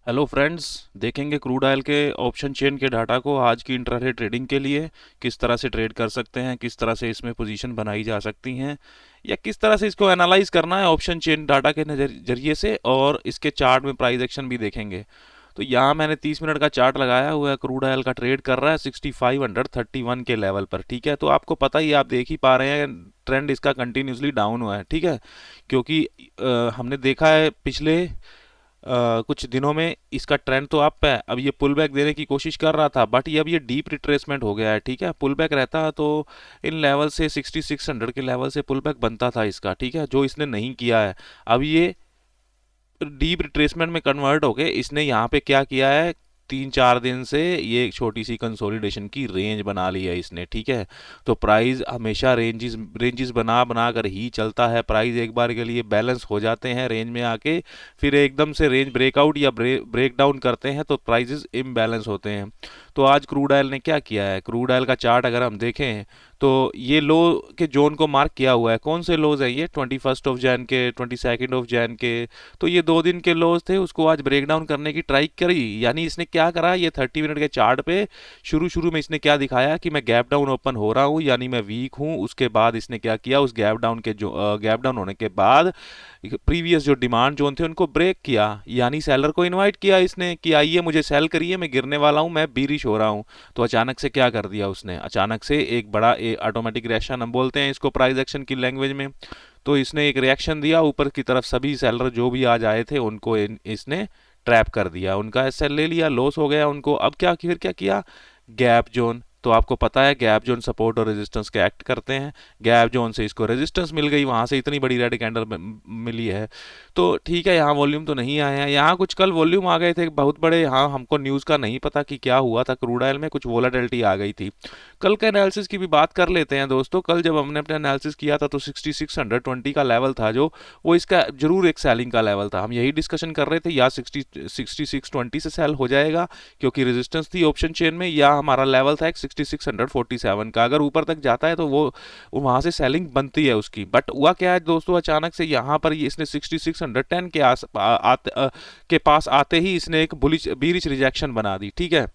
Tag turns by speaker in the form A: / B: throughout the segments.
A: Hello friends, देखेंगे crude oil के option chain के डाटा को आज की इंट्राडे ट्रेडिंग के लिए किस तरह से ट्रेड कर सकते हैं, किस तरह से इसमें पोजीशन बनाई जा सकती हैं या किस तरह से इसको एनालाइज करना है ऑप्शन चेन डाटा के जरिए से। और इसके चार्ट में प्राइस एक्शन भी देखेंगे। तो यहाँ मैंने 30 मिनट का चार्ट लगाया हुआ है। क्रूड ऑयल का ट्रेड कर रहा है 6531 के लेवल पर। ठीक है, तो आपको पता ही, आप देख ही पा रहे हैं ट्रेंड इसका कंटिन्यूसली डाउन हुआ है। ठीक है, क्योंकि हमने देखा है पिछले कुछ दिनों में इसका ट्रेंड तो अप है। अब ये पुल बैक देने की कोशिश कर रहा था, बट ये अब ये डीप रिट्रेसमेंट हो गया है। ठीक है, पुल बैक रहता तो इन लेवल से 6600 के लेवल से पुल बैक बनता था इसका। ठीक है, जो इसने नहीं किया है। अब ये डीप रिट्रेसमेंट में कन्वर्ट होके इसने यहाँ पे क्या किया है, 3-4 दिन से ये एक छोटी सी कंसोलिडेशन की रेंज बना ली है इसने। ठीक है, तो प्राइस हमेशा रेंजेस रेंजेस बना बना कर ही चलता है। प्राइस एक बार के लिए बैलेंस हो जाते हैं रेंज में आके, फिर एकदम से रेंज ब्रेकआउट या ब्रेक डाउन करते हैं तो प्राइजेस इम्बैलेंस होते हैं। तो आज क्रूड ऑयल ने क्या किया है, क्रूड ऑयल का चार्ट अगर हम देखें तो ये लो के जोन को मार्क किया हुआ है। कौन से लोज है ये, 21 के, 22 के। तो ये 2 दिन के लोज थे, उसको आज ब्रेक डाउन करने की ट्राई करी। यानी इसने क्या करा, ये 30 मिनट के चार्ट पे शुरू शुरू में इसने क्या दिखाया कि मैं गैप डाउन ओपन हो रहा हूँ, यानी मैं वीक हूँ। उसके बाद इसने क्या किया, उस गैप डाउन होने के बाद प्रीवियस जो डिमांड जोन थे उनको ब्रेक किया, यानी सेलर को इनवाइट किया इसने कि आइए मुझे सेल करिए, मैं गिरने वाला हूँ, मैं बीरिश हो रहा हूँ। तो अचानक से क्या कर दिया उसने, अचानक से एक बड़ा ऑटोमेटिक रिएक्शन हम बोलते हैं इसको प्राइस एक्शन की लैंग्वेज में। तो इसने एक रिएक्शन दिया ऊपर की तरफ, सभी सेलर जो भी आज आए थे उनको इसने ट्रैप कर दिया, उनका एसएल ले लिया, लॉस हो गया उनको। अब क्या, फिर क्या किया, गैप जोन। तो आपको पता है गैप जोन सपोर्ट और रेजिस्टेंस के एक्ट करते हैं। गैप जोन से इसको रेजिस्टेंस मिल गई, वहां से इतनी बड़ी रेड कैंडल मिली है। तो ठीक है, यहाँ वॉल्यूम तो नहीं आए हैं, यहाँ कुछ कल वॉल्यूम आ गए थे बहुत बड़े। यहाँ हमको न्यूज़ का नहीं पता कि क्या हुआ था, क्रूड ऑयल में कुछ वोलाटिलिटी आ गई थी। कल के एनालिसिस की भी बात कर लेते हैं दोस्तों। कल जब हमने अपना एनालिसिस किया था तो 6620 का लेवल था जो, वो इसका जरूर एक सेलिंग का लेवल था। हम यही डिस्कशन कर रहे थे, या 6620 से सेल हो जाएगा क्योंकि रेजिस्टेंस थी ऑप्शन चेन में, या हमारा लेवल था एक 6647 का। अगर ऊपर तक जाता है तो वो वहां से सेलिंग बनती है उसकी। बट हुआ क्या है दोस्तों, अचानक से यहाँ पर इसने 6610 के पास आते ही इसने एक बुलिश बीरिश रिजेक्शन बना दी। ठीक है,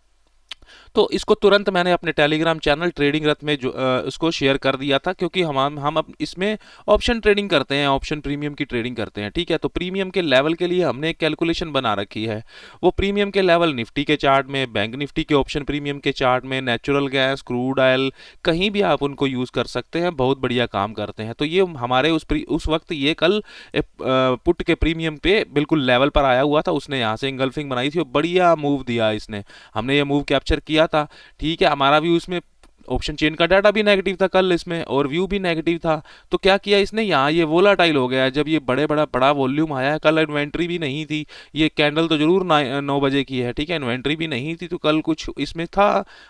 A: तो इसको तुरंत मैंने अपने टेलीग्राम चैनल ट्रेडिंग रथ में जो उसको शेयर कर दिया था, क्योंकि हम अब इसमें ऑप्शन ट्रेडिंग करते हैं, ऑप्शन प्रीमियम की ट्रेडिंग करते हैं। ठीक है, तो प्रीमियम के लेवल के लिए हमने एक कैलकुलेशन बना रखी है। वो प्रीमियम के लेवल निफ्टी के चार्ट में, बैंक निफ्टी के ऑप्शन प्रीमियम के चार्ट में, नेचुरल गैस, क्रूड ऑयल, कहीं भी आप उनको यूज कर सकते हैं, बहुत बढ़िया काम करते हैं। तो ये हमारे उस वक्त ये कल पुट के प्रीमियम पे बिल्कुल लेवल पर आया हुआ था, उसने यहाँ से इंगल्फिंग बनाई थी और बढ़िया मूव दिया इसने, हमने ये मूव कैप्चर किया था। ठीक है, हमारा व्यू इसमें ऑप्शन चेन का डाटा भी नेगेटिव था कल इसमें, और व्यू भी नेगेटिव था। तो क्या किया इसने, यहाँ ये वोलाटाइल हो गया जब ये बड़ा वॉल्यूम आया है। कल इन्वेंट्री भी नहीं थी, ये कैंडल तो जरूर 9 बजे की है। ठीक है, इन्वेंट्री भी नहीं थी तो कल कुछ इसमें था,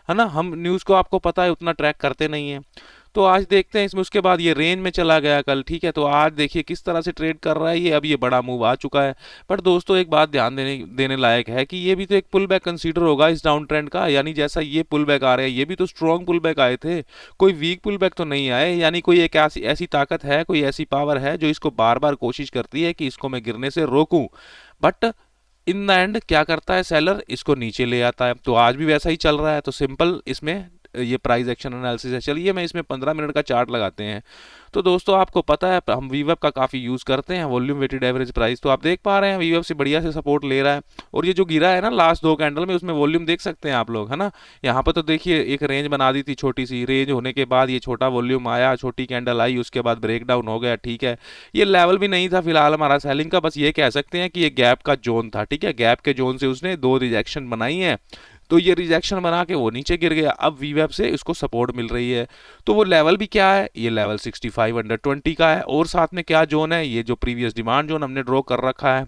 A: है ना। हम न्यूज़ को आपको पता है उतना ट्रैक करते नहीं है। तो आज देखते हैं इसमें, उसके बाद ये रेंज में चला गया कल। ठीक है, तो आज देखिए किस तरह से ट्रेड कर रहा है ये। अब ये बड़ा मूव आ चुका है। पर दोस्तों एक बात ध्यान देने देने लायक है कि ये भी तो एक पुल बैक कंसीडर होगा इस डाउन ट्रेंड का। यानी जैसा ये पुल बैक आ रहे हैं, ये भी तो स्ट्रॉन्ग पुल बैक आए थे, कोई वीक पुल बैक तो नहीं आए। यानी कोई एक ऐसी ऐसी ताकत है, कोई ऐसी पावर है जो इसको बार बार कोशिश करती है कि इसको मैं गिरने से रोकूं। बट इन द एंड क्या करता है सेलर, इसको नीचे ले आता है। तो आज भी वैसा ही चल रहा है। तो सिंपल इसमें ये प्राइस एक्शन एनालिसिस है। चलिए मैं इसमें 15 मिनट का चार्ट लगाते हैं। तो दोस्तों आपको पता है हम वीवेब का काफ़ी यूज़ करते हैं, वॉल्यूम वेटेड एवरेज प्राइस। तो आप देख पा रहे हैं वीवेब से बढ़िया से सपोर्ट ले रहा है। और ये जो गिरा है ना लास्ट 2 कैंडल में, उसमें वॉल्यूम देख सकते हैं आप लोग, है ना। यहाँ पर तो देखिए एक रेंज बना दी थी, छोटी सी रेंज होने के बाद ये छोटा वॉल्यूम आया, छोटी कैंडल आई, उसके बाद ब्रेक डाउन हो गया। ठीक है, ये लेवल भी नहीं था फिलहाल हमारा सेलिंग का, बस ये कह सकते हैं कि ये गैप का जोन था। ठीक है, गैप के जोन से उसने 2 रिजेक्शन बनाई है, तो ये रिजेक्शन बना के वो नीचे गिर गया। अब वीवेब से इसको सपोर्ट मिल रही है। तो वो लेवल भी क्या है, ये लेवल 6520 का है। और साथ में क्या जोन है, ये जो प्रीवियस डिमांड जोन हमने ड्रॉ कर रखा है,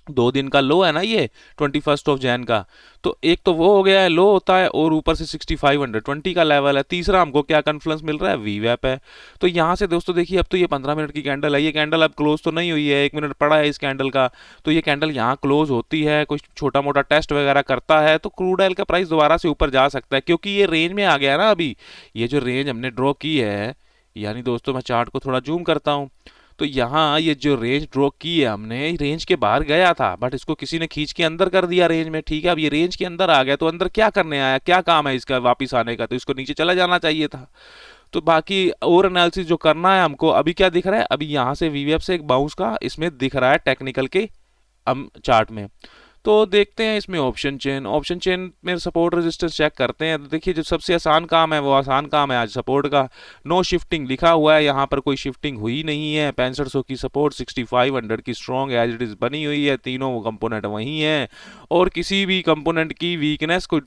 A: 2 दिन का लो है ना ये 21 का। तो एक तो वो हो गया है, लो होता है, और ऊपर से 6520 का लेवल है। तीसरा हमको क्या कन्फ्लुएंस मिल रहा है, वीवैप है। तो यहाँ से दोस्तों देखिए, अब तो ये 15 मिनट की कैंडल है, ये कैंडल अब क्लोज तो नहीं हुई है, 1 मिनट पड़ा है इस कैंडल का। तो ये कैंडल यहाँ क्लोज होती है, कुछ छोटा मोटा टेस्ट वगैरह करता है, तो क्रूड ऑयल का प्राइस दोबारा से ऊपर जा सकता है, क्योंकि ये रेंज में आ गया है ना अभी। ये जो रेंज हमने ड्रॉ की है, यानी दोस्तों मैं चार्ट को थोड़ा जूम करता हूँ, तो यहाँ ये जो रेंज ड्रॉ की है हमने, रेंज के बाहर गया था बट इसको किसी ने खींच के अंदर कर दिया रेंज में, ठीक है। अब ये रेंज के अंदर आ गया तो अंदर क्या करने आया, क्या काम है इसका वापिस आने का, तो इसको नीचे चला जाना चाहिए था। तो बाकी और एनालिसिस जो करना है हमको, अभी क्या दिख रहा है, अभी यहाँ से वीवेप से एक बाउंस का इसमें दिख रहा है टेक्निकल के चार्ट में। तो देखते हैं इसमें ऑप्शन चेन में सपोर्ट रेजिस्टेंस चेक करते हैं। तो देखिए जो सबसे आसान काम है वो आसान काम है आज सपोर्ट का। नो शिफ्टिंग लिखा हुआ है, यहाँ पर कोई शिफ्टिंग हुई नहीं है। 6500 की सपोर्ट, 6500 की स्ट्रॉन्ग एज इट इज बनी हुई है, तीनों कंपोनेंट वही हैं। और किसी भी कंपोनेंट की वीकनेस को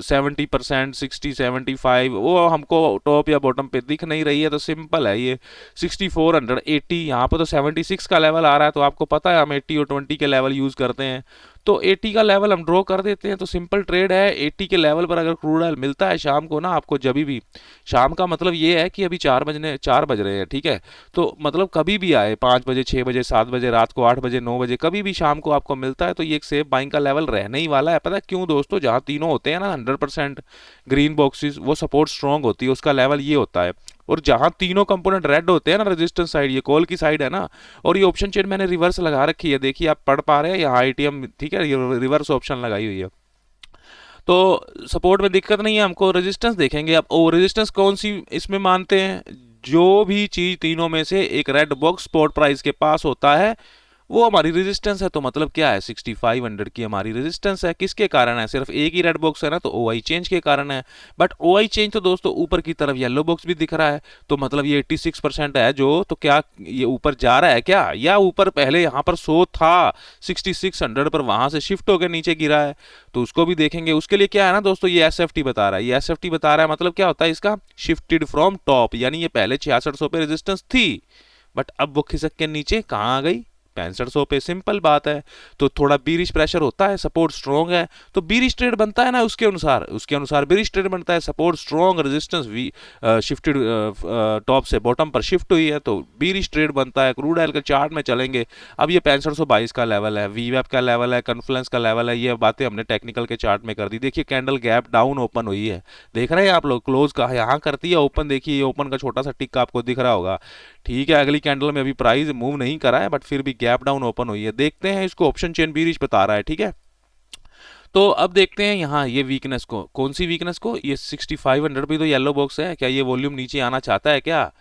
A: 70%, 60, 75 वो हमको टॉप या बॉटम पे दिख नहीं रही है। तो सिंपल है ये 6480, यहाँ पर तो 76 का लेवल आ रहा है, तो आपको पता है हम 80 और 20 के लेवल यूज करते हैं। तो 80 का लेवल हम ड्रॉ कर देते हैं। तो सिंपल ट्रेड है, 80 के लेवल पर अगर क्रूड ऑयल मिलता है शाम को ना आपको, जब भी, शाम का मतलब ये है कि अभी 4 बज रहे हैं, ठीक है। तो मतलब कभी भी आए, 5 बजे, 6 बजे, 7 बजे, रात को 8 बजे, 9 बजे, कभी भी शाम को आपको मिलता है तो ये एक सेफ बाइंग का लेवल रहने ही वाला है। पता है क्यों दोस्तों, जहाँ तीनों होते हैं ना 100% ग्रीन बॉक्सेस, वो सपोर्ट स्ट्रॉन्ग होती है, उसका लेवल ये होता है। और जहां तीनों कंपोनेंट रेड होते हैं ना, रेजिस्टेंस साइड, ये कॉल की साइड है ना। और ये ऑप्शन चेन मैंने रिवर्स लगा रखी है, देखिए आप पढ़ पा रहे हैं, यहाँ आईटीएम, ठीक है, ये रिवर्स ऑप्शन लगाई हुई है। तो सपोर्ट में दिक्कत नहीं है हमको। रेजिस्टेंस देखेंगे अब, ओ रेजिस्टेंस कौन सी इसमें मानते हैं, जो भी चीज तीनों में से एक रेड बॉक्स स्पॉट प्राइस के पास होता है वो हमारी रेजिस्टेंस है। तो मतलब क्या है, 6500 की हमारी रेजिस्टेंस है। किसके कारण है, सिर्फ एक ही रेड बॉक्स है ना, तो ओआई चेंज के कारण है। बट ओआई चेंज तो दोस्तों ऊपर की तरफ येलो बॉक्स भी दिख रहा है, तो मतलब ये 86% है जो, तो क्या ये ऊपर जा रहा है क्या, या ऊपर पहले यहाँ पर 100 था 6600 पर, वहां से शिफ्ट होकर नीचे गिरा है, तो उसको भी देखेंगे। उसके लिए क्या है ना दोस्तों, ये एसएफटी बता रहा है, ये एसएफटी बता रहा है, मतलब क्या होता है इसका, शिफ्टेड फ्रॉम टॉप, यानी ये पहले 6600 पे रेजिस्टेंस थी बट अब वो खिसक के नीचे कहाँ आ गई, 6500 पे। सिंपल बात है। तो थोड़ा बीरिश प्रेशर होता है, सपोर्ट स्ट्रॉन्ग है तो बीरिश ट्रेड बनता है ना, उसके अनुसार बीरिश ट्रेड बनता है। Support strong, resistance shifted, top से बॉटम पर शिफ्ट हुई है तो बीरिश ट्रेड बनता है। क्रूड ऑयल के चार्ट में चलेंगे, अब ये 6522 का लेवल है, वीवेप का लेवल है, कॉन्फ्लुएंस का लेवल है, ये बातें हमने टेक्निकल के चार्ट में कर दी। देखिए कैंडल गैप डाउन ओपन हुई है, देख रहे हैं आप लोग, क्लोज का यहाँ करती है, ओपन देखिए, ओपन का छोटा सा टिक आपको दिख रहा होगा, ठीक है। अगली कैंडल में अभी प्राइस मूव नहीं करा है बट फिर भी गैप डाउन ओपन हुई है। देखते हैं इसको, ऑप्शन चेन बीरिश बता रहा है, ठीक है। तो अब देखते हैं यहाँ ये वीकनेस को, कौन सी वीकनेस को, ये 6500 भी तो येलो बॉक्स है, क्या ये वॉल्यूम नीचे आना चाहता है क्या,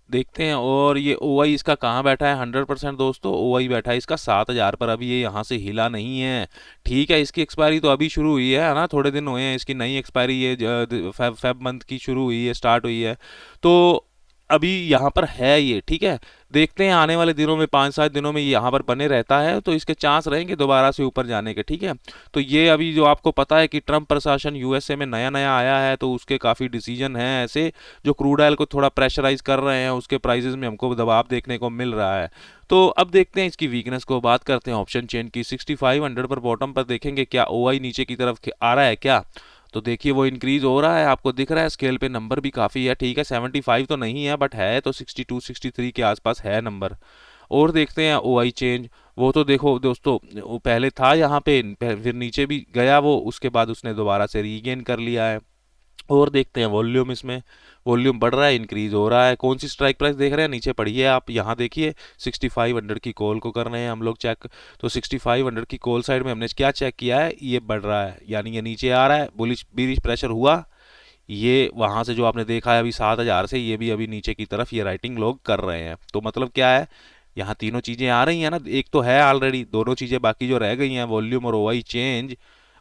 A: देखते हैं। और ये ओआई इसका कहाँ बैठा है, 100% दोस्तों ओआई बैठा है इसका 7000 पर, अभी ये यहाँ से हिला नहीं है, ठीक है। इसकी एक्सपायरी तो अभी शुरू हुई है ना, थोड़े दिन हुए हैं इसकी नई एक्सपायरी, ये फेब मंथ की शुरू हुई है, स्टार्ट हुई है, तो अभी यहाँ पर है ये, ठीक है। देखते हैं आने वाले दिनों में, 5-7 दिनों में ये यहाँ पर बने रहता है तो इसके चांस रहेंगे दोबारा से ऊपर जाने के, ठीक है। तो ये अभी जो आपको पता है कि ट्रम्प प्रशासन यूएसए में नया नया आया है, तो उसके काफ़ी डिसीजन हैं ऐसे जो क्रूड ऑयल को थोड़ा प्रेशराइज कर रहे हैं, उसके प्राइसेस में हमको दबाव देखने को मिल रहा है। तो अब देखते हैं इसकी वीकनेस को, बात करते हैं ऑप्शन चेन की। 6500 पर बॉटम पर देखेंगे क्या ओआई नीचे की तरफ आ रहा है क्या, तो देखिए वो इंक्रीज हो रहा है, आपको दिख रहा है स्केल पे, नंबर भी काफ़ी है, ठीक है। 75 तो नहीं है बट है तो 62 63 के आसपास है नंबर। और देखते हैं ओआई चेंज, वो तो देखो दोस्तों, वो पहले था यहाँ पे, फिर नीचे भी गया वो, उसके बाद उसने दोबारा से रीगेन कर लिया है। और देखते हैं वॉल्यूम, इसमें वॉल्यूम बढ़ रहा है, इंक्रीज हो रहा है। कौन सी स्ट्राइक प्राइस देख रहे हैं, नीचे पढ़िए आप, यहाँ देखिए 6500 की कॉल को कर रहे हैं हम लोग चेक। तो 6500 की कॉल साइड में हमने क्या चेक किया है, ये बढ़ रहा है, यानी ये नीचे आ रहा है, बुलिश बीरिश प्रेशर हुआ, ये वहाँ से जो आपने देखा है अभी 7000 से, ये भी अभी नीचे की तरफ ये राइटिंग लोग कर रहे हैं। तो मतलब क्या है, यहाँ तीनों चीज़ें आ रही हैं ना, एक तो है ऑलरेडी, दोनों चीज़ें बाकी जो रह गई हैं, वॉल्यूम और ओआई चेंज,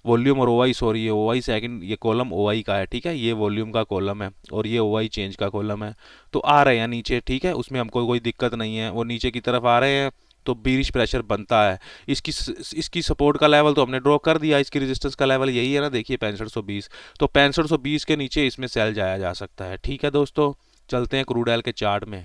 A: वॉल्यूम और ओआई, सॉरी ये ओआई सेकंड, ये कॉलम ओआई का है, ठीक है, ये वॉल्यूम का कॉलम है और ये ओआई चेंज का कॉलम है। तो आ रहे हैं नीचे, ठीक है, उसमें हमको कोई दिक्कत नहीं है, वो नीचे की तरफ आ रहे हैं तो बीरिश प्रेशर बनता है। इसकी सपोर्ट का लेवल तो हमने ड्रॉ कर दिया, इसकी रेजिस्टेंस का लेवल यही है ना, देखिए 6520, तो 6520 के नीचे इसमें सेल जाया जा सकता है, ठीक है दोस्तों। चलते हैं क्रूड ऑयल के चार्ट में।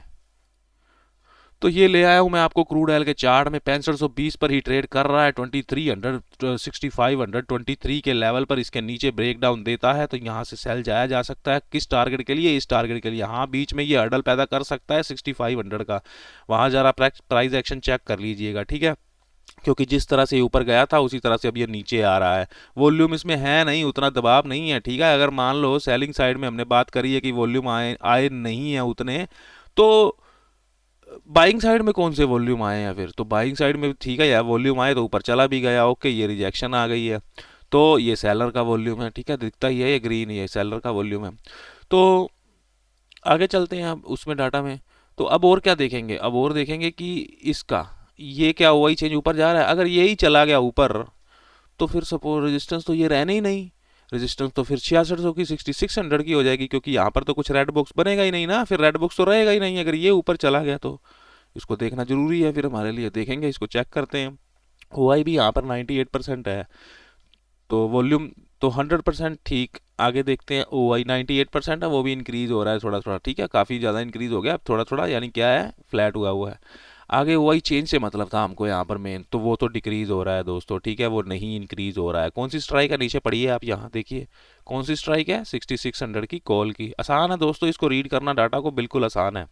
A: तो ये ले आया हूँ मैं आपको क्रूड ऑयल के चार्ट में, 6520 पर ही ट्रेड कर रहा है, 2300 6523 के लेवल पर इसके नीचे ब्रेक डाउन देता है तो यहाँ से सेल जाया जा सकता है। किस टारगेट के लिए, इस टारगेट के लिए, हाँ बीच में ये हर्डल पैदा कर सकता है 6500 का, वहाँ जरा प्राइस एक्शन चेक कर लीजिएगा, ठीक है। क्योंकि जिस तरह से ऊपर गया था उसी तरह से अब ये नीचे आ रहा है, वॉल्यूम इसमें है नहीं, उतना दबाव नहीं है, ठीक है। अगर मान लो सेलिंग साइड में हमने बात करी है कि वॉल्यूम आए नहीं है उतने, तो बाइंग साइड में कौन से वॉल्यूम आए हैं फिर? तो बाइंग साइड में ठीक है यार, वॉल्यूम आए तो ऊपर चला भी गया, ओके, ये रिजेक्शन आ गई है, तो ये सेलर का वॉल्यूम है, ठीक है, दिखता ही है, ये ग्रीन, ये सेलर का वॉल्यूम है। तो आगे चलते हैं अब उसमें डाटा में। तो अब और क्या देखेंगे, अब और देखेंगे कि इसका ये क्या हुआ, ही चेंज ऊपर जा रहा है, अगर यही चला गया ऊपर तो फिर सपोज रेजिस्टेंस तो ये रहने ही नहीं, रेजिस्टेंस तो फिर 6600 की 6600 की हो जाएगी, क्योंकि यहाँ पर तो कुछ रेड बॉक्स बनेगा ही नहीं ना, फिर रेड बॉक्स तो रहेगा ही नहीं अगर ये ऊपर चला गया तो। इसको देखना जरूरी है फिर हमारे लिए, देखेंगे, इसको चेक करते हैं। ओ आई भी यहाँ पर 98% है, तो वॉल्यूम तो 100% ठीक। आगे देखते हैं, ओ आई 98% है, वो भी इंक्रीज हो रहा है थोड़ा थोड़ा, ठीक है, काफ़ी ज़्यादा इंक्रीज हो गया, अब थोड़ा थोड़ा यानी क्या है, फ्लैट हुआ हुआ है। आगे ओ आई चेंज से मतलब था हमको यहाँ पर मेन, तो वो तो डिक्रीज हो रहा है दोस्तों, ठीक है, वो नहीं इंक्रीज हो रहा है। कौन सी स्ट्राइक है, नीचे पड़ी है, आप यहाँ देखिए कौन सी स्ट्राइक है, 6600 की कॉल की। आसान है दोस्तों, इसको रीड करना डाटा को बिल्कुल आसान है।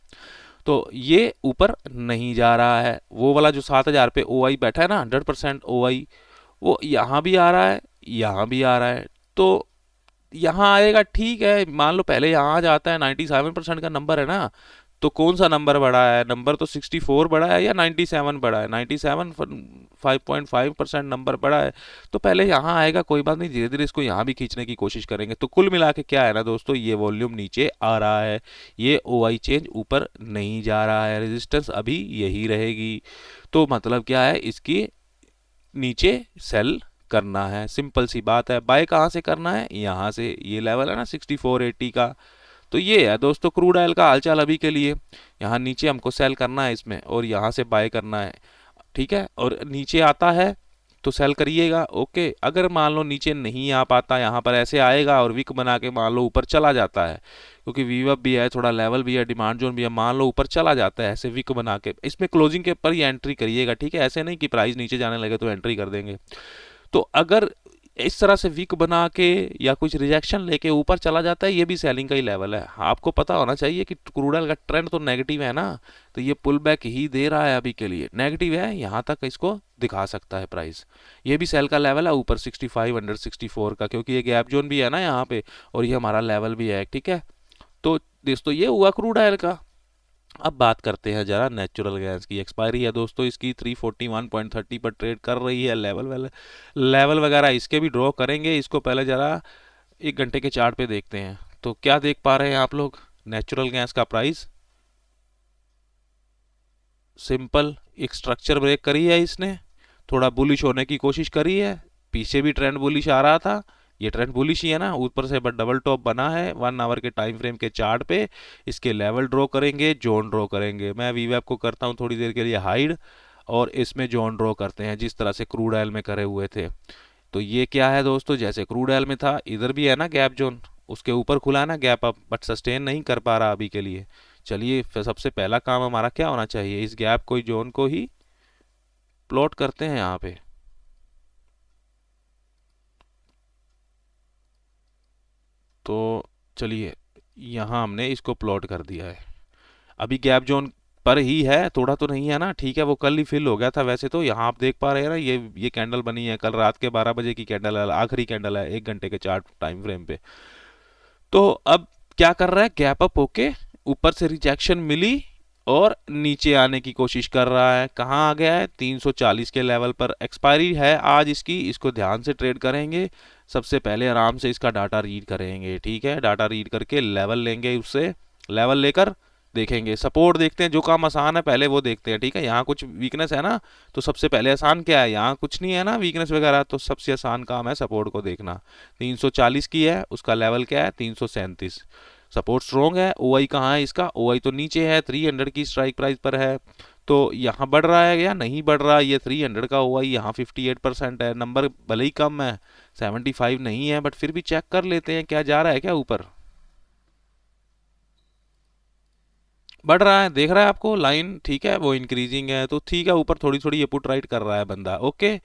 A: तो ये ऊपर नहीं जा रहा है, वो वाला जो 7000 पे ओ आई बैठा है ना, 100% ओ आई, वो यहाँ भी आ रहा है, यहाँ भी आ रहा है, तो यहाँ आएगा, ठीक है, मान लो पहले यहाँ आ जाता है, 97% का नंबर है ना, तो कौन सा नंबर बड़ा है, नंबर तो 64 बड़ा है या 97 बड़ा है, 97 5.5% नंबर बड़ा है, तो पहले यहाँ आएगा, कोई बात नहीं, धीरे धीरे इसको यहाँ भी खींचने की कोशिश करेंगे। तो कुल मिला के क्या है ना दोस्तों, ये वॉल्यूम नीचे आ रहा है, ये ओ आई चेंज ऊपर नहीं जा रहा है, रेजिस्टेंस अभी यही रहेगी, तो मतलब क्या है, इसकी नीचे सेल करना है, सिंपल सी बात है। बाय कहाँ से करना है, यहाँ से, ये लेवल है ना 6480 का, तो ये है दोस्तों क्रूड ऑयल का हालचाल अभी के लिए। यहाँ नीचे हमको सेल करना है इसमें, और यहाँ से बाय करना है, ठीक है, और नीचे आता है तो सेल करिएगा, ओके। अगर मान लो नीचे नहीं आ पाता, यहाँ पर ऐसे आएगा और विक बना के मान लो ऊपर चला जाता है, क्योंकि वीवअप भी है, थोड़ा लेवल भी है, डिमांड जोन भी है, मान लो ऊपर चला जाता है ऐसे विक बना के, इसमें क्लोजिंग के ऊपर ही एंट्री करिएगा, ठीक है, ऐसे नहीं कि प्राइस नीचे जाने लगे तो एंट्री कर देंगे। तो अगर इस तरह से वीक बना के या कुछ रिजेक्शन लेके ऊपर चला जाता है, ये भी सेलिंग का ही लेवल है। आपको पता होना चाहिए कि क्रूड ऑयल का ट्रेंड तो नेगेटिव है ना, तो ये पुल बैक ही दे रहा है अभी के लिए, नेगेटिव है, यहाँ तक इसको दिखा सकता है प्राइस। ये भी सेल का लेवल है ऊपर 6564 का, क्योंकि ये गैप जोन भी है ना यहाँ पे, और ये हमारा लेवल भी है, ठीक है। तो दोस्तों ये हुआ क्रूड ऑयल का। अब बात करते हैं जरा नेचुरल गैस की। एक्सपायरी है दोस्तों इसकी 341.30 पर ट्रेड कर रही है, लेवल वगैरह इसके भी ड्रॉ करेंगे। इसको पहले जरा 1 घंटे के चार्ट पे देखते हैं, तो क्या देख पा रहे हैं आप लोग, नेचुरल गैस का प्राइस सिंपल एक स्ट्रक्चर ब्रेक करी है इसने, थोड़ा बुलिश होने की कोशिश करी है, पीछे भी ट्रेंड बुलिश आ रहा था, ये ट्रेंड बुलिश ही है ना, ऊपर से बट डबल टॉप बना है 1 आवर के टाइम फ्रेम के चार्ट पे। इसके लेवल ड्रॉ करेंगे, जोन ड्रॉ करेंगे। मैं वीवैप को करता हूँ थोड़ी देर के लिए हाइड, और इसमें जोन ड्रॉ करते हैं जिस तरह से क्रूड ऑयल में करे हुए थे। तो ये क्या है दोस्तों, जैसे क्रूड ऑयल में था, इधर भी है ना गैप जोन, उसके ऊपर खुला है ना गैप अप, बट सस्टेन नहीं कर पा रहा अभी के लिए। चलिए सबसे पहला काम हमारा क्या होना चाहिए, इस गैप को, जोन को ही प्लॉट करते हैं यहाँ पे। तो चलिए यहाँ हमने इसको प्लॉट कर दिया है, अभी गैप जोन पर ही है, थोड़ा तो नहीं है ना, ठीक है, वो कल ही फिल हो गया था वैसे तो। यहाँ आप देख पा रहे हैं ना, ये कैंडल बनी है, कल रात के 12 बजे की कैंडल है, आखिरी कैंडल है 1 घंटे के चार्ट टाइम फ्रेम पे। तो अब क्या कर रहा है, गैप अप होके ऊपर से रिजेक्शन मिली और नीचे आने की कोशिश कर रहा है। कहाँ आ गया है, 340 के लेवल पर। एक्सपायरी है आज इसकी, इसको ध्यान से ट्रेड करेंगे। सबसे पहले आराम से इसका डाटा रीड करेंगे, ठीक है, डाटा रीड करके लेवल लेंगे, उससे लेवल लेकर देखेंगे, सपोर्ट देखते हैं। जो काम आसान है पहले वो देखते हैं, ठीक है। यहाँ कुछ वीकनेस है ना, तो सबसे पहले आसान क्या है, यहाँ कुछ नहीं है ना वीकनेस वगैरह, तो सबसे आसान काम है सपोर्ट को देखना। 340 की है, उसका लेवल क्या है, 337। सपोर्ट स्ट्रॉन्ग है। ओ आई कहाँ है इसका, ओ आई तो नीचे है, 300 की स्ट्राइक प्राइस पर है। तो यहाँ बढ़ रहा है या नहीं बढ़ रहा, ये 300 का ओ आई यहाँ 58% है, नंबर भले ही कम है, 75 नहीं है, बट फिर भी चेक कर लेते हैं क्या जा रहा है क्या ऊपर। बढ़ रहा है, देख रहा है आपको लाइन, ठीक है, वो इंक्रीजिंग है, तो ठीक है, ऊपर थोड़ी थोड़ी ये पुट राइट कर रहा है बंदा, ओके।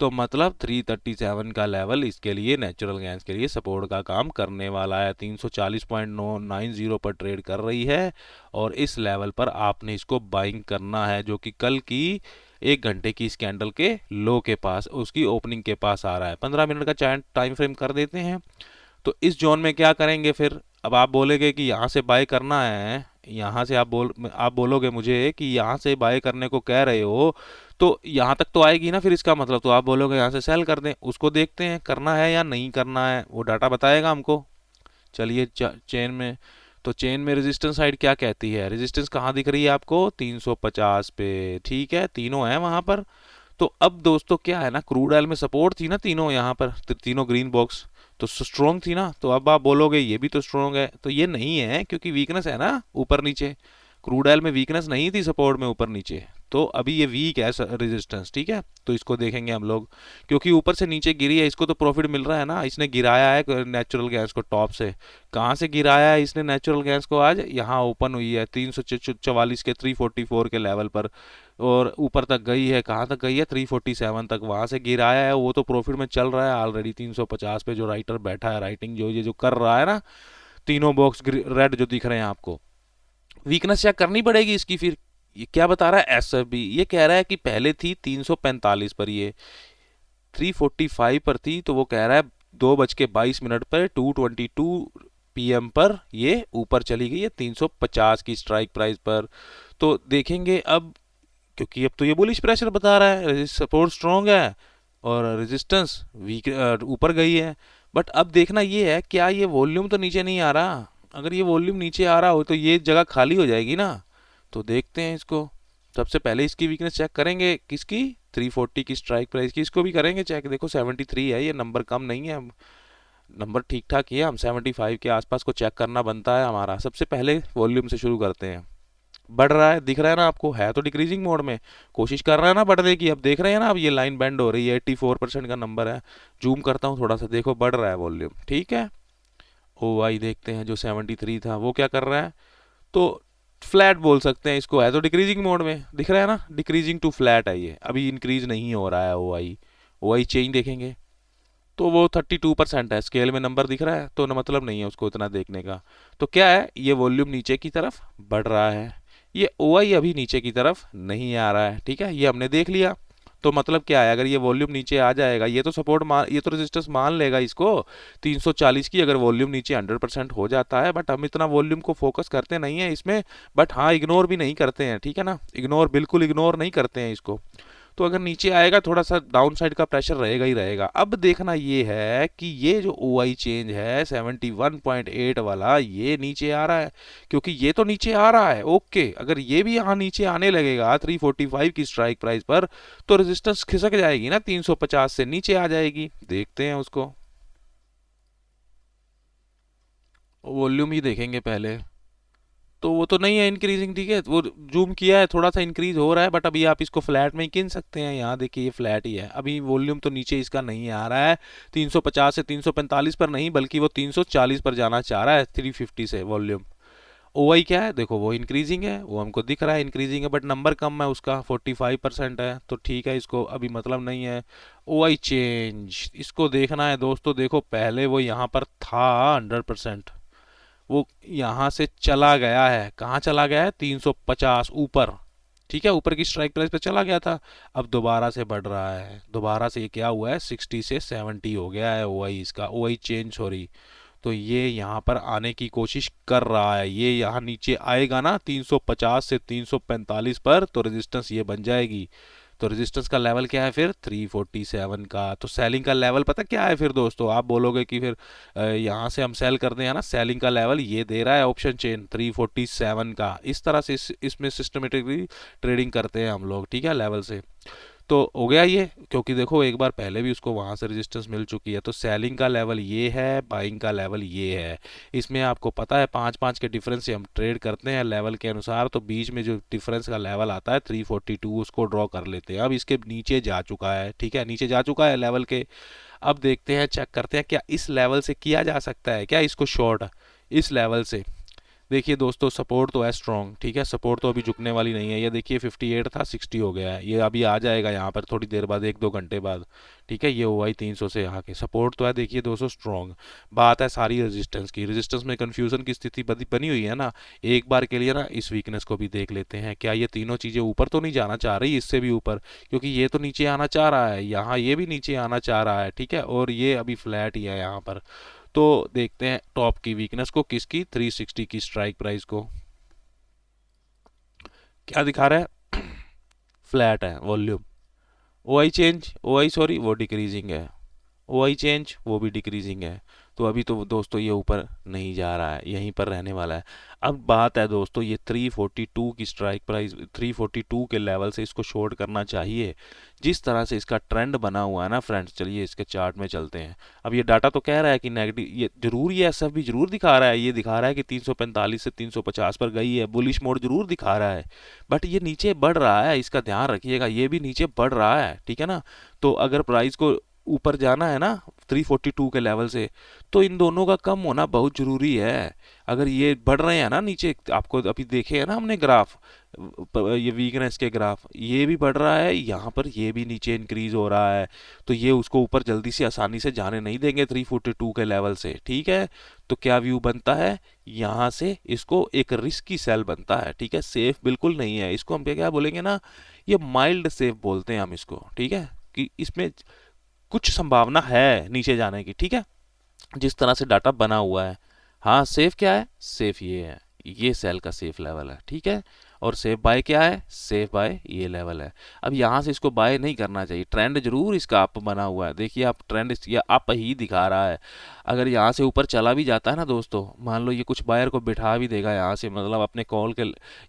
A: तो मतलब 337 का लेवल इसके लिए, नेचुरल गैस के लिए सपोर्ट का काम करने वाला है। 340.90 पर ट्रेड कर रही है, और इस लेवल पर आपने इसको बाइंग करना है, जो कि कल की 1 घंटे की इस कैंडल के लो के पास, उसकी ओपनिंग के पास आ रहा है। 15 मिनट का टाइम फ्रेम कर देते हैं। तो इस जोन में क्या करेंगे फिर, अब आप बोलेंगे कि यहाँ से बाय करना है, यहाँ से आप बोलोगे मुझे कि यहाँ से बाय करने को कह रहे हो, तो यहाँ तक तो आएगी ना फिर इसका मतलब, तो आप बोलोगे यहाँ से सेल कर दें। उसको देखते हैं करना है या नहीं करना है, वो डाटा बताएगा हमको। चलिए चेन में, तो चेन में रेजिस्टेंस साइड क्या कहती है, रेजिस्टेंस कहाँ दिख रही है आपको, 350 पे। ठीक है, तीनों हैं वहां पर। तो अब दोस्तों क्या है ना, क्रूड ऑयल में सपोर्ट थी ना तीनों यहाँ पर, तीनों ग्रीन बॉक्स तो स्ट्रोंग थी ना। तो अब आप बोलोगे ये भी तो स्ट्रोंग है, तो ये नहीं है क्योंकि वीकनेस है ना ऊपर नीचे। क्रूड ऑयल में वीकनेस नहीं थी सपोर्ट में ऊपर नीचे, तो अभी ये वीक है रेजिस्टेंस। ठीक है, तो इसको देखेंगे हम लोग, क्योंकि ऊपर से नीचे गिरी है, इसको तो प्रॉफिट मिल रहा है ना, इसने गिराया है नेचुरल गैस को टॉप से। कहाँ से गिराया है इसने नेचुरल गैस को, आज यहाँ ओपन हुई है 344 के 344 के लेवल पर, और ऊपर तक गई है, कहाँ तक गई है 347 तक, वहां से गिराया है। वो तो प्रॉफिट में चल रहा है ऑलरेडी 350 पे, जो राइटर बैठा है राइटिंग जो ये जो कर रहा है ना, तीनों बॉक्स रेड जो दिख रहे हैं आपको। वीकनेस चेक करनी पड़ेगी इसकी फिर। ये क्या बता रहा है एस एफ बी, ये कह रहा है कि पहले थी 345 पर, ये 345 पर थी, तो वो कह रहा है 2:22 पर 2:22 PM पर ये ऊपर चली गई है 350 की स्ट्राइक प्राइस पर। तो देखेंगे अब, क्योंकि अब तो ये बुलिश प्रेशर बता रहा है, सपोर्ट स्ट्रॉन्ग है और रेजिस्टेंस वीक ऊपर गई है। बट अब देखना ये है, क्या ये वॉल्यूम तो नीचे नहीं आ रहा। अगर ये वॉल्यूम नीचे आ रहा हो तो ये जगह खाली हो जाएगी ना। तो देखते हैं इसको, सबसे पहले इसकी वीकनेस चेक करेंगे, किसकी, 340 की स्ट्राइक प्राइस की, इसको भी करेंगे चेक। देखो 73 है, ये नंबर कम नहीं है, नंबर ठीक ठाक ही है। हम 75 के आसपास को चेक करना बनता है हमारा। सबसे पहले वॉल्यूम से शुरू करते हैं। बढ़ रहा है, दिख रहा है ना आपको, है तो डिक्रीजिंग मोड में, कोशिश कर रहा है ना बढ़ने की। अब देख रहे हैं ना, अब ये लाइन बेंड हो रही है, 84% का नंबर है। जूम करता हूँ थोड़ा सा, देखो बढ़ रहा है वॉल्यूम। ठीक है, ओ आई देखते हैं, जो 73 था वो क्या कर रहा है, तो फ्लैट बोल सकते हैं इसको, है तो डिक्रीजिंग मोड में, दिख रहा है ना, डिक्रीजिंग टू फ्लैट है ये, अभी इंक्रीज नहीं हो रहा है ओ आई। ओ आई चेंज देखेंगे तो वो 32% है, स्केल में नंबर दिख रहा है, तो मतलब नहीं है उसको इतना देखने का। तो क्या है, ये वॉल्यूम नीचे की तरफ बढ़ रहा है, ये ओ आई अभी नीचे की तरफ नहीं आ रहा है। ठीक है, ये हमने देख लिया। तो मतलब क्या है, अगर ये वॉल्यूम नीचे आ जाएगा, ये तो सपोर्ट मान, ये तो रेजिस्टेंस मान लेगा इसको 340 की, अगर वॉल्यूम नीचे 100% हो जाता है। बट हम इतना वॉल्यूम को फोकस करते नहीं है इसमें, बट हाँ इग्नोर भी नहीं करते हैं। ठीक है ना, इग्नोर बिल्कुल इग्नोर नहीं करते हैं इसको। तो अगर नीचे आएगा थोड़ा सा डाउन साइड का प्रेशर रहेगा ही रहेगा। अब देखना ये है कि ये जो ओ आई चेंज है 71.8 वाला, ये नीचे आ रहा है, क्योंकि ये तो नीचे आ रहा है। ओके, अगर ये भी यहाँ नीचे आने लगेगा 345 की स्ट्राइक प्राइस पर, तो रेजिस्टेंस खिसक जाएगी ना, 350 से नीचे आ जाएगी। देखते हैं उसको, वॉल्यूम ही देखेंगे पहले। तो वो तो नहीं है इंक्रीजिंग, ठीक है, वो जूम किया है, थोड़ा सा इंक्रीज हो रहा है, बट अभी आप इसको फ्लैट में ही गिन सकते हैं। यहाँ देखिए ये फ्लैट ही है, अभी वॉल्यूम तो नीचे इसका नहीं आ रहा है 350 से 345 पर नहीं, बल्कि वो 340 पर जाना चाह रहा है 350 से वॉल्यूम। ओ आई क्या है, देखो वो इंक्रीजिंग है, वो हमको दिख रहा है इंक्रीजिंग है, बट नंबर कम है उसका, 45% है, तो ठीक है, इसको अभी मतलब नहीं है। ओ आई चेंज, इसको देखना है दोस्तों। देखो पहले वो यहाँ पर था 100%, वो यहाँ से चला गया है, कहाँ चला गया है, 350 ऊपर। ठीक है, ऊपर की स्ट्राइक प्राइस पे चला गया था, अब दोबारा से बढ़ रहा है। दोबारा से ये क्या हुआ है, 60 से 70 हो गया है ओ आई, इसका ओ आई चेंज सॉरी। तो ये यहाँ पर आने की कोशिश कर रहा है, ये यहाँ नीचे आएगा ना 350 से 345 पर, तो रेजिस्टेंस ये बन जाएगी। तो रेजिस्टेंस का लेवल क्या है फिर, 347 का। तो सेलिंग का लेवल पता क्या है फिर दोस्तों, आप बोलोगे कि फिर यहाँ से हम सेल कर दें, है ना, सेलिंग का लेवल ये दे रहा है ऑप्शन चेन 347 का। इस तरह से इसमें सिस्टमेटिकली ट्रेडिंग करते हैं हम लोग। ठीक है, लेवल से तो हो गया ये, क्योंकि देखो एक बार पहले भी उसको वहां से रेजिस्टेंस मिल चुकी है। तो सेलिंग का लेवल ये है, बाइंग का लेवल ये है। इसमें आपको पता है 5-5 के डिफरेंस से हम ट्रेड करते हैं लेवल के अनुसार, तो बीच में जो डिफरेंस का लेवल आता है 342, उसको ड्रॉ कर लेते हैं। अब इसके नीचे जा चुका है, ठीक है, नीचे जा चुका है लेवल के। अब देखते हैं, चेक करते हैं क्या इस लेवल से किया जा सकता है क्या इसको शॉर्ट, इस लेवल से। देखिए दोस्तों, सपोर्ट तो है स्ट्रॉन्ग, ठीक है, सपोर्ट तो अभी झुकने वाली नहीं है। ये देखिए 58 था, 60 हो गया है, ये अभी आ जाएगा यहाँ पर थोड़ी देर बाद, 1-2 घंटे बाद। ठीक है, ये हुआ ही 300 से आके, सपोर्ट तो है देखिए दोस्तों स्ट्रॉन्ग। बात है सारी रेजिस्टेंस की, रेजिस्टेंस में कन्फ्यूजन की स्थिति बनी हुई है ना। एक बार के लिए ना इस वीकनेस को भी देख लेते हैं, क्या ये तीनों चीज़ें ऊपर तो नहीं जाना चाह रही, इससे भी ऊपर, क्योंकि ये तो नीचे आना चाह रहा है, यहाँ ये भी नीचे आना चाह रहा है। ठीक है, और ये अभी फ्लैट ही है यहाँ पर। तो देखते हैं टॉप की वीकनेस को, किसकी, 360 की स्ट्राइक प्राइस को। क्या दिखा रहा है? फ्लैट है वॉल्यूम। ओ आई सॉरी वो डिक्रीजिंग है। ओ आई चेंज वो भी डिक्रीजिंग है। तो अभी तो दोस्तों ये ऊपर नहीं जा रहा है, यहीं पर रहने वाला है। अब बात है दोस्तों, ये 342 की स्ट्राइक प्राइस, 342 के लेवल से इसको शॉर्ट करना चाहिए। जिस तरह से इसका ट्रेंड बना हुआ है ना फ्रेंड्स, चलिए इसके चार्ट में चलते हैं। अब ये डाटा तो कह रहा है कि नेगेटिव, ये जरूर, ये एसएफ भी जरूर दिखा रहा है, ये दिखा रहा है कि 345 से 350 पर गई है, बुलिश मोड जरूर दिखा रहा है। बट ये नीचे बढ़ रहा है, इसका ध्यान रखिएगा, ये भी नीचे बढ़ रहा है, ठीक है ना। तो अगर प्राइस को ऊपर जाना है ना 342 के लेवल से, तो इन दोनों का कम होना बहुत ज़रूरी है। अगर ये बढ़ रहे हैं ना नीचे, आपको अभी देखे है ना हमने ग्राफ, ये वीकनेस के ग्राफ, ये भी बढ़ रहा है, यहाँ पर ये भी नीचे इंक्रीज हो रहा है। तो ये उसको ऊपर जल्दी से आसानी से जाने नहीं देंगे 342 के लेवल से, ठीक है। तो क्या व्यू बनता है, यहाँ से इसको एक रिस्की सेल बनता है, ठीक है। सेफ बिल्कुल नहीं है, इसको हम क्या क्या बोलेंगे ना, ये माइल्ड सेफ बोलते हैं हम इसको, ठीक है। कि इसमें कुछ संभावना है नीचे जाने की, ठीक है, जिस तरह से डाटा बना हुआ है। हाँ सेफ क्या है, सेफ ये है, ये सेल का सेफ लेवल है, ठीक है। और सेफ बाय क्या है, सेफ बाय ये लेवल है। अब यहाँ से इसको बाय नहीं करना चाहिए, ट्रेंड जरूर इसका अप बना हुआ है, देखिए आप ट्रेंड ये अप ही दिखा रहा है। अगर यहाँ से ऊपर चला भी जाता है ना दोस्तों, मान लो ये कुछ बायर को बिठा भी देगा यहाँ से, मतलब अपने कॉल के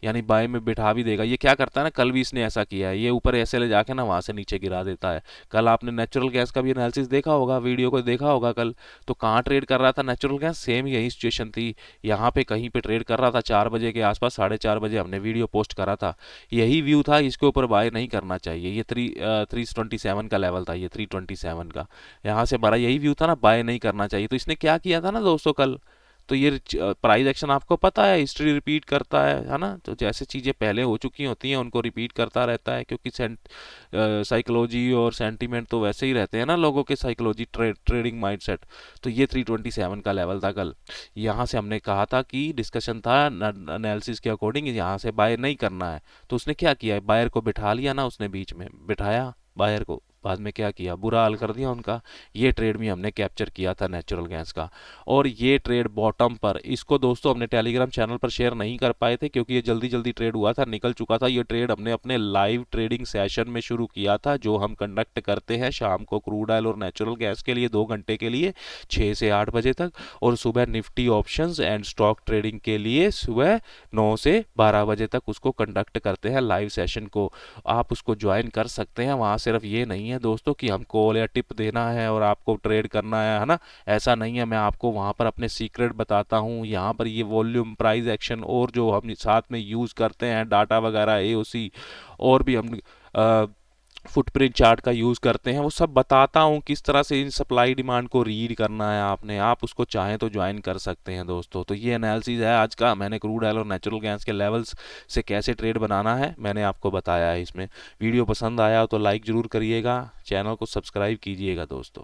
A: यानी बाय में बिठा भी देगा। ये क्या करता है ना, कल भी इसने ऐसा किया है, ये ऊपर ऐसे ले जाके ना वहाँ से नीचे गिरा देता है। कल आपने नेचुरल गैस का भी एनालिसिस देखा होगा, वीडियो को देखा होगा कल, तो कहाँ ट्रेड कर रहा था नेचुरल गैस, सेम यही सिचुएशन थी। यहाँ पे कहीं पे ट्रेड कर रहा था 4 बजे के आसपास, 4:30 बजे हमने वीडियो पोस्ट करा था, यही व्यू था, इसके ऊपर बाय नहीं करना चाहिए। ये 327 का लेवल था, ये 327 का, यहाँ से हमारा यही व्यू था ना, बाय नहीं करना चाहिए। तो इसने क्या किया था ना दोस्तों कल, तो ये प्राइस एक्शन आपको पता है, हिस्ट्री रिपीट करता है ना। तो जैसे चीज़ें पहले हो चुकी होती हैं उनको रिपीट करता रहता है, क्योंकि साइकोलॉजी और सेंटीमेंट तो वैसे ही रहते हैं ना लोगों के, साइकोलॉजी ट्रेडिंग माइंडसेट। तो ये 327 का लेवल था कल, यहाँ से हमने कहा था कि डिस्कशन था एनालिसिस के अकॉर्डिंग यहाँ से बाय नहीं करना है। तो उसने क्या किया, बायर को बिठा लिया ना, उसने बीच में बिठाया बायर को, बाद में क्या किया, बुरा हाल कर दिया उनका। ये ट्रेड भी हमने कैप्चर किया था नेचुरल गैस का। और ये ट्रेड बॉटम पर, इसको दोस्तों हमने टेलीग्राम चैनल पर शेयर नहीं कर पाए थे क्योंकि ये जल्दी जल्दी ट्रेड हुआ था, निकल चुका था। ये ट्रेड हमने अपने लाइव ट्रेडिंग सेशन में शुरू किया था, जो हम कंडक्ट करते हैं शाम को क्रूड ऑयल और नेचुरल गैस के लिए 2 घंटे के लिए 6 से 8 बजे तक, और सुबह Nifty options and stock trading के लिए सुबह 9 से 12 बजे तक उसको कंडक्ट करते हैं लाइव सेशन को। आप उसको ज्वाइन कर सकते हैं। वहाँ सिर्फ ये नहीं है दोस्तों कि हम कॉल या टिप देना है और आपको ट्रेड करना है ना, ऐसा नहीं है। मैं आपको वहाँ पर अपने सीक्रेट बताता हूँ। यहाँ पर ये वॉल्यूम, प्राइस एक्शन और जो हम साथ में यूज़ करते हैं डाटा वगैरह, एओसी, और भी हम फुटप्रिंट चार्ट का यूज़ करते हैं, वो सब बताता हूँ किस तरह से इन सप्लाई डिमांड को रीड करना है आपने। आप उसको चाहें तो ज्वाइन कर सकते हैं दोस्तों। तो ये एनालिसिस है आज का, मैंने क्रूड ऑयल और नेचुरल गैस के लेवल्स से कैसे ट्रेड बनाना है मैंने आपको बताया है इसमें। वीडियो पसंद आया हो तो लाइक ज़रूर करिएगा, चैनल को सब्सक्राइब कीजिएगा दोस्तों।